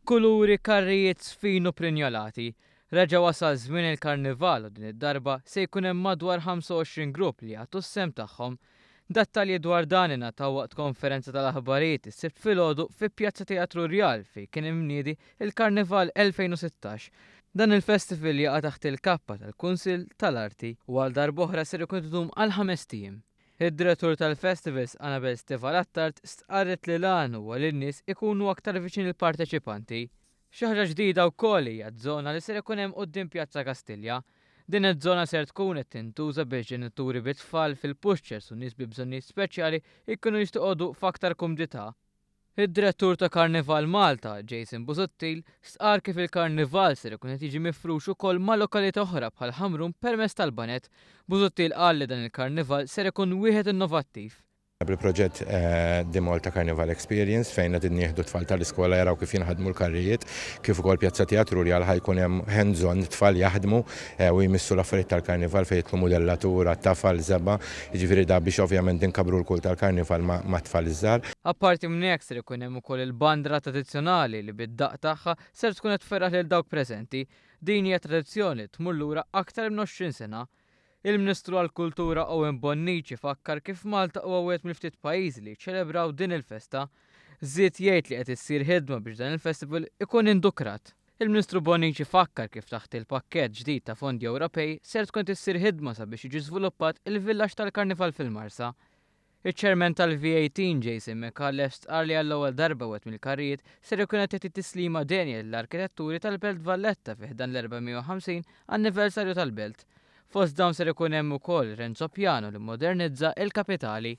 Kuluri, karrijiet, sfin u prinjolati. Reġa' wasal żmien il-karnival u din id-darba se jkun hemm madwar 25 grupp li jagħtu s-sem tagħhom. Dettalji dwar dan ingħataw waqt konferenza tal-aħbarijiet is-sibt filgħodu fi Pjazza Teatru Rjal fejn kien imniedi il-Karnival 2016. Dan il-festival jaqa' taħt il-kappa tal-Kunsill tal-Arti u għal darb'oħra ser ikun idum għal 5 tiem. Id-direttur tal-festivals Annabel Stival-Attard stqarret li lan huwa li n-nies ikunu aktar viċin il-parteċipanti. Xi ħaġa ġdida wkoll hija żona li ser ikun hemm quddiem Pjazza Kastilja. Din iż-żona ser tkun qed tintuża biex ġenituri bit-tfal fil-pushchairs u nies bi bżonnijiet speċjali jkunu jistgħu jqogħdu f'aktar kumdità. Id-direttur ta' Karnival Malta, Jason Busuttil, stqar kif il-Karnival ser ikun qed jiġi mifrux ukoll ma' lokalità oħra bħal Ħamrun permezz tal-Banet. Busuttil qal li dan il-Karnival ser ikun wieħed innovattiv. Bil-proġett The Malta Carnival Experience fejn qed nieħdu tfal tal-iskola jaraw kif jinħadmu l-karrijiet, kif ukoll Pjazza Teatru Rjal ħajkun hemm hands-on tfal jaħdmu u jmissu l-affarijiet tal-karnival fejn jitlu modellatura, tafal, żeba, jiġifieri da biex ovvjament inkabru l-kull tal-karnival ma' tfal iżgħar. Apparti minn hekk ser ikun hemm ukoll il-bandra tradizzjonali li bid-daqq tagħha ser tkun qed tferraħ lil dawk preżenti. Din hija tradizzjoni tmur lura aktar minn 20 sena. Il-Ministru għall-Kultura Owen Bonnici fakkar kif Malta huwa wieħed mill-ftit pajjiżi li ċċelebraw din il-festa. Żied jgħid li qed issir ħidma biex dan il-festival ikun indukrat. Il-Ministru Bonnici fakkar kif taħt il-pakkett ġdid ta' fondi Ewropej ser tkun tissir ħidma sabiex jiġi żviluppat il-villaġġ tal-Karnival fil-Marsa. Iċ-ċermen tal-V18 Jason McAuliffe stqar li għall-ewwel darba wieħed mill-karrijiet ser ikun qed jagħti tislima denja l-arkitetturi tal-Belt Valletta fi ħdan l-450 anniversarju tal-Belt. Fost dawn ser ikun hemm ukoll Renzo Piano li mmodernizza l-kapitali.